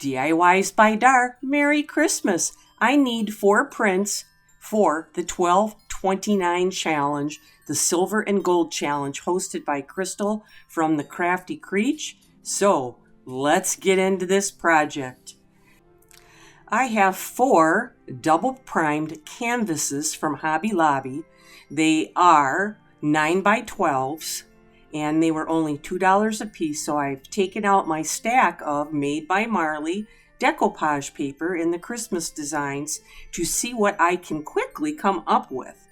diys-by-dar, Merry Christmas. I need 4 prints for the 1229 challenge, the silver and gold challenge hosted by Krystal from the Crafty Creech. So let's get into this project. I have 4 double primed canvases from Hobby Lobby. They are 9x12s and they were only $2 a piece. So I've taken out my stack of Made by Marley Decoupage paper in the Christmas designs to see what I can quickly come up with.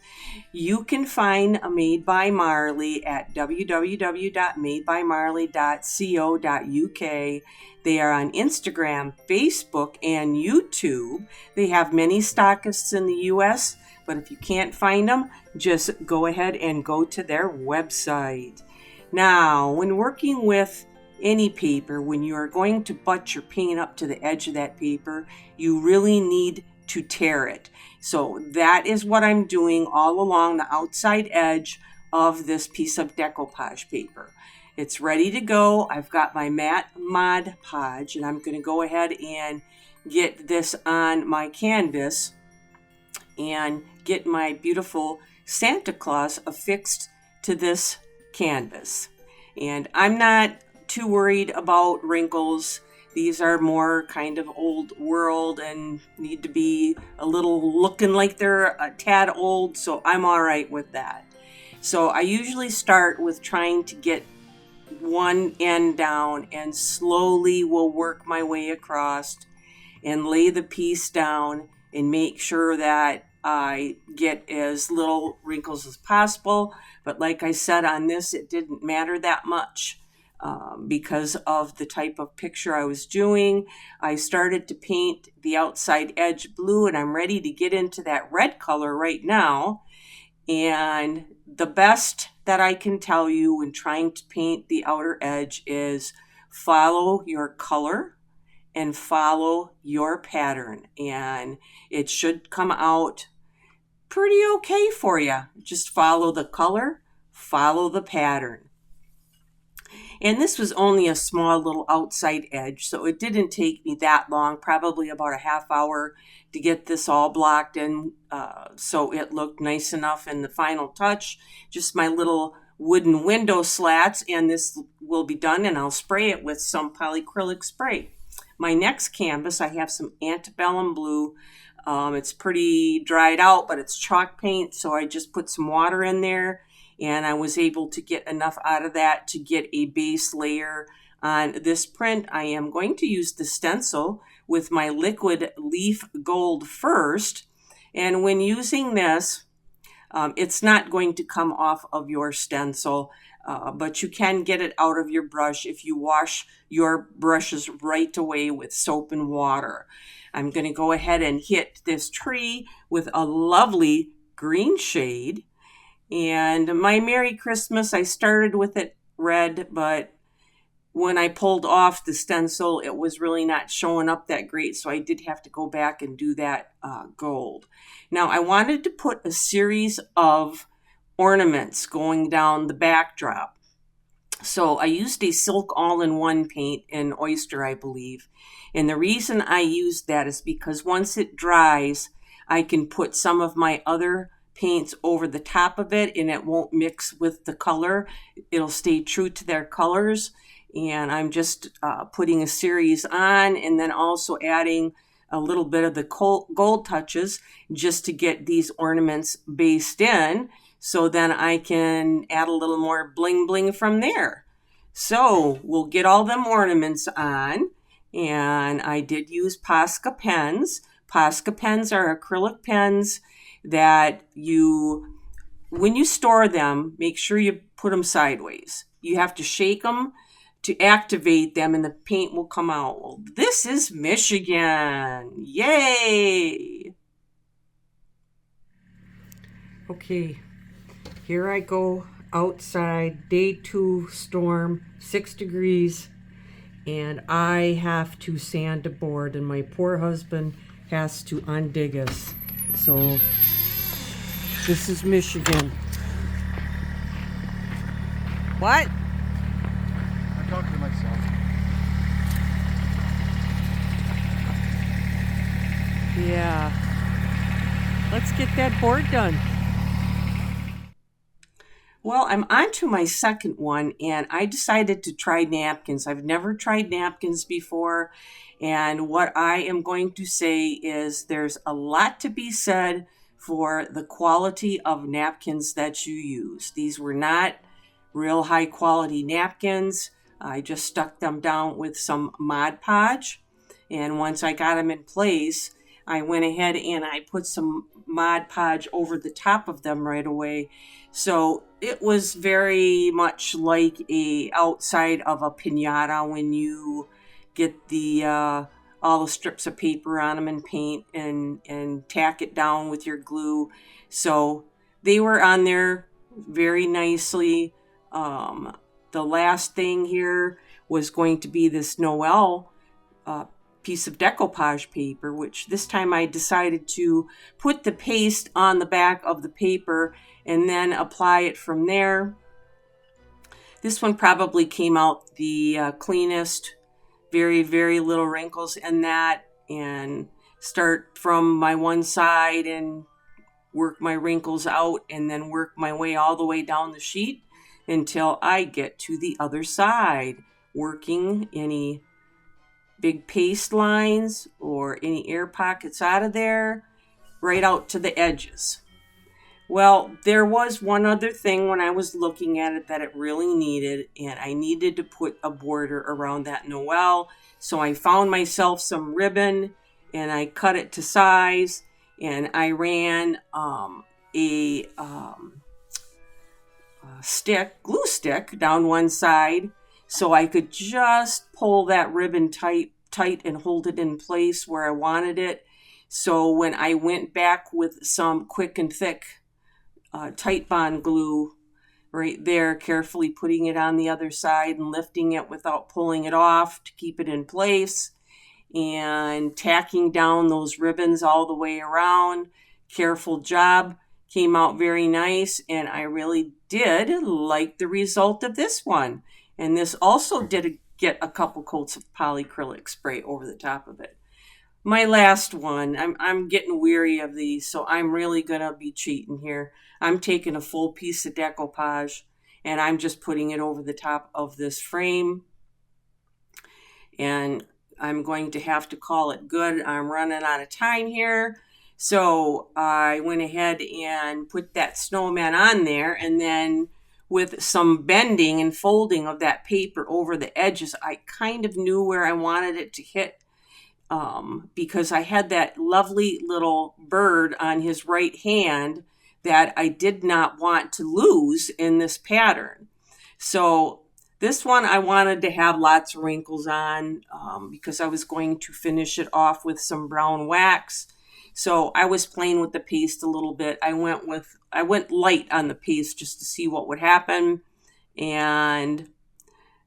You can find a Made by Marley at www.madebymarley.co.uk. They are on Instagram, Facebook, and YouTube. They have many stockists in the US, but if you can't find them, just go ahead and go to their website. Now, when working with any paper, when you are going to butt your paint up to the edge of that paper, you really need to tear it. So that is what I'm doing all along the outside edge of this piece of decoupage paper. It's ready to go. I've got my matte Mod Podge, and I'm going to go ahead and get this on my canvas and get my beautiful Santa Claus affixed to this canvas. And I'm not too worried about wrinkles. These are more kind of old world and need to be a little looking like they're a tad old, so I'm all right with that. So I usually start with trying to get one end down and slowly will work my way across and lay the piece down and make sure that I get as little wrinkles as possible. But like I said on this, it didn't matter that much. Because of the type of picture I was doing. I started to paint the outside edge blue, and I'm ready to get into that red color right now. And the best that I can tell you when trying to paint the outer edge is follow your color and follow your pattern, and it should come out pretty okay for you. Just follow the color, follow the pattern. And this was only a small little outside edge, so it didn't take me that long, probably about a half hour to get this all blocked in, so it looked nice enough in the final touch. Just my little wooden window slats, and this will be done, and I'll spray it with some polyacrylic spray. My next canvas, I have some antebellum blue. It's pretty dried out, but it's chalk paint, so I just put some water in there. And I was able to get enough out of that to get a base layer on this print. I am going to use the stencil with my liquid leaf gold first. And when using this, it's not going to come off of your stencil, but you can get it out of your brush if you wash your brushes right away with soap and water. I'm going to go ahead and hit this tree with a lovely green shade. And my Merry Christmas, I started with it red, but when I pulled off the stencil, it was really not showing up that great, so I did have to go back and do that gold. Now, I wanted to put a series of ornaments going down the backdrop. So I used a silk all-in-one paint in Oyster, I believe. And the reason I used that is because once it dries, I can put some of my other paints over the top of it and it won't mix with the color. It'll stay true to their colors. And I'm just putting a series on and then also adding a little bit of the gold touches just to get these ornaments based in. So then I can add a little more bling bling from there. So we'll get all them ornaments on. And I did use Posca pens. Posca pens are acrylic pens that when you store them, make sure you put them sideways. You have to shake them to activate them and the paint will come out. Well, this is Michigan. Yay! Okay, here I go outside, day 2 storm, 6 degrees, and I have to sand a board and my poor husband has to undig us. So this is Michigan. What? I'm talking to myself. Yeah. Let's get that board done. Well, I'm on to my second one, and I decided to try napkins. I've never tried napkins before, and what I am going to say is there's a lot to be said for the quality of napkins that you use. These were not real high quality napkins. I just stuck them down with some Mod Podge, and once I got them in place, I went ahead and I put some Mod Podge over the top of them right away. So it was very much like a outside of a piñata when you get the all the strips of paper on them and paint and tack it down with your glue. So they were on there very nicely. The last thing here was going to be this Noel piece of decoupage paper, which this time I decided to put the paste on the back of the paper and then apply it from there. This one probably came out the cleanest, very, very little wrinkles in that, and start from my one side and work my wrinkles out and then work my way all the way down the sheet until I get to the other side, working any big paste lines or any air pockets out of there, right out to the edges. Well, there was one other thing when I was looking at it that it really needed, and I needed to put a border around that Noel. So I found myself some ribbon and I cut it to size, and I ran a glue stick down one side so I could just pull that ribbon tight and hold it in place where I wanted it. So when I went back with some quick and thick tight bond glue right there, carefully putting it on the other side and lifting it without pulling it off to keep it in place, and tacking down those ribbons all the way around. Careful job. Came out very nice, and I really did like the result of this one. And this also did get a couple coats of polyacrylic spray over the top of it. My last one, I'm getting weary of these, so I'm really going to be cheating here. I'm taking a full piece of decoupage, and I'm just putting it over the top of this frame. And I'm going to have to call it good. I'm running out of time here. So I went ahead and put that snowman on there, and then with some bending and folding of that paper over the edges, I kind of knew where I wanted it to hit, because I had that lovely little bird on his right hand that I did not want to lose in this pattern. So this one I wanted to have lots of wrinkles on, because I was going to finish it off with some brown wax. So I was playing with the paste a little bit. I went light on the paste just to see what would happen, and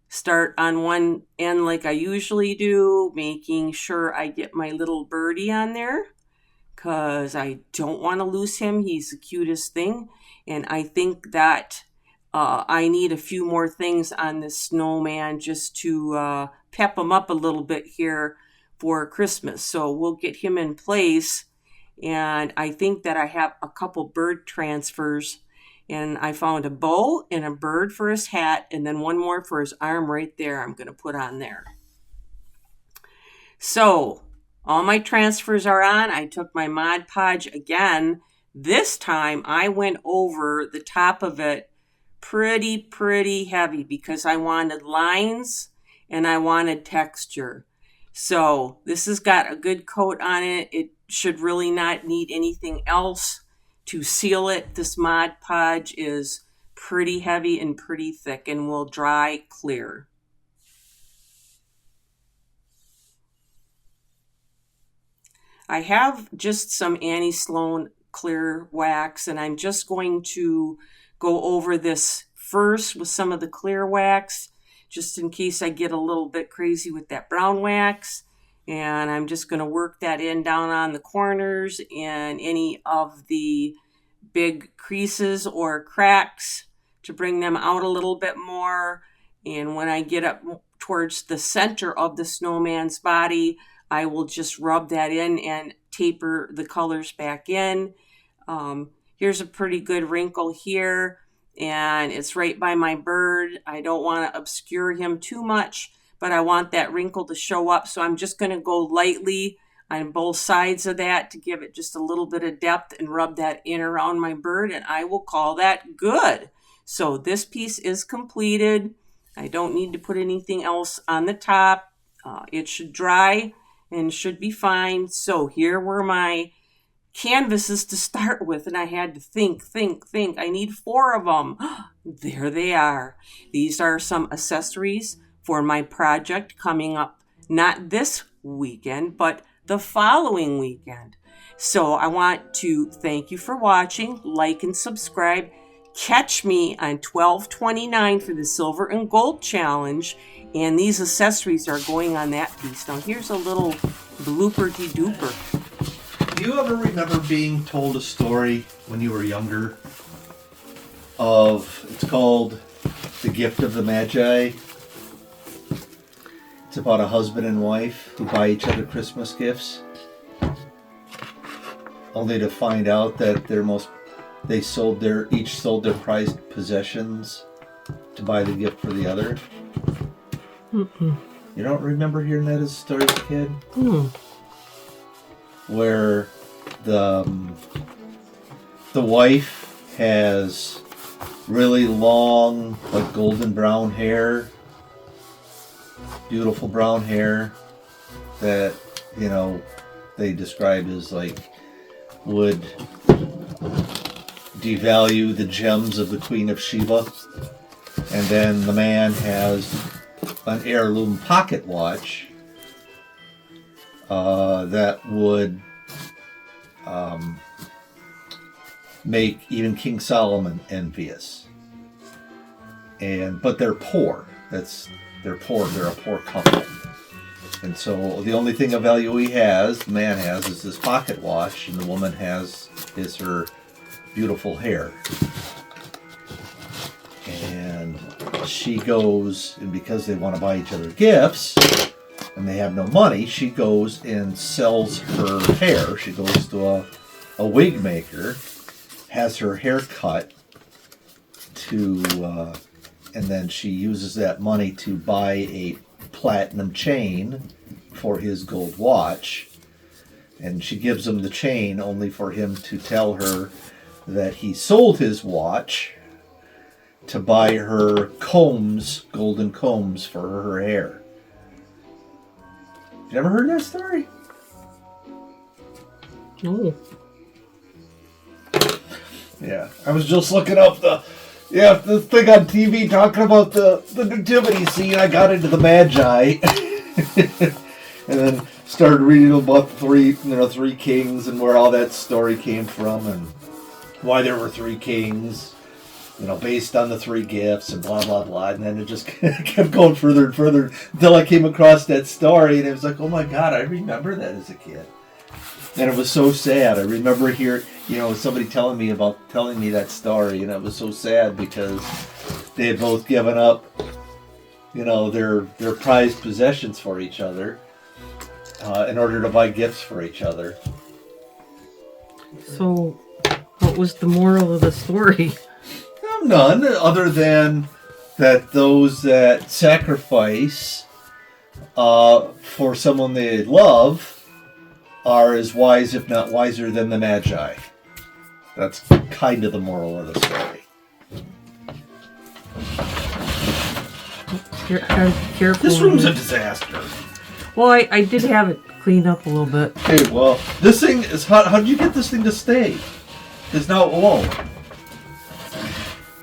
start on one end like I usually do, making sure I get my little birdie on there because I don't want to lose him. He's the cutest thing, and I think that I need a few more things on this snowman just to pep him up a little bit here for Christmas. So we'll get him in place. And I think that I have a couple bird transfers, and I found a bow and a bird for his hat, and then one more for his arm right there I'm going to put on there. So all my transfers are on. I took my Mod Podge again. This time I went over the top of it pretty heavy because I wanted lines and I wanted texture. So this has got a good coat on it. It should really not need anything else to seal it. This Mod Podge is pretty heavy and pretty thick and will dry clear. I have just some Annie Sloan clear wax, and I'm just going to go over this first with some of the clear wax, just in case I get a little bit crazy with that brown wax. And I'm just going to work that in down on the corners and any of the big creases or cracks to bring them out a little bit more. And when I get up towards the center of the snowman's body, I will just rub that in and taper the colors back in. Here's a pretty good wrinkle here, and it's right by my bird. I don't want to obscure him too much, but I want that wrinkle to show up. So I'm just going to go lightly on both sides of that to give it just a little bit of depth and rub that in around my bird, and I will call that good. So this piece is completed. I don't need to put anything else on the top. It should dry and should be fine. So here were my canvases to start with, and I had to think. I need 4 of them. There they are. These are some accessories for my project coming up, not this weekend, but the following weekend. So I want to thank you for watching. Like and subscribe. Catch me on 12/29 for the Silver and Gold Challenge, and these accessories are going on that piece. Now here's a little blooper-de-dooper. Do you ever remember being told a story when you were younger of, it's called The Gift of the Magi? It's about a husband and wife who buy each other Christmas gifts, only to find out that each sold their prized possessions to buy the gift for the other. Mm-mm. You don't remember hearing that as a story as a kid? Where the wife has really long, like golden brown hair, beautiful brown hair that, they describe as like would devalue the gems of the Queen of Sheba. And then the man has an heirloom pocket watch that would make even King Solomon envious. But they're poor. They're poor. They're a poor couple. And so the only thing of value the man has, is this pocket watch, and the woman is her beautiful hair. And she goes, and because they want to buy each other gifts, and they have no money, she goes and sells her hair. She goes to a wig maker, has her hair cut, and then she uses that money to buy a platinum chain for his gold watch. And she gives him the chain only for him to tell her that he sold his watch to buy her combs, golden combs for her hair. You ever heard that story? No. Yeah, I was just looking up the thing on TV talking about the nativity scene. I got into the Magi, and then started reading about the three kings and where all that story came from and why there were 3 kings, based on the 3 gifts and blah, blah, blah. And then it just kept going further and further until I came across that story, and it was like, oh my God, I remember that as a kid. And it was so sad. I remember somebody telling me that story, and it was so sad because they had both given up, their prized possessions for each other in order to buy gifts for each other. So, what was the moral of the story? None, other than that those that sacrifice for someone they love are as wise, if not wiser, than the Magi. That's kind of the moral of the story. Careful. This room's a disaster. Well, I did have it cleaned up a little bit. Okay, well, this thing is... How did you get this thing to stay? It's now alone.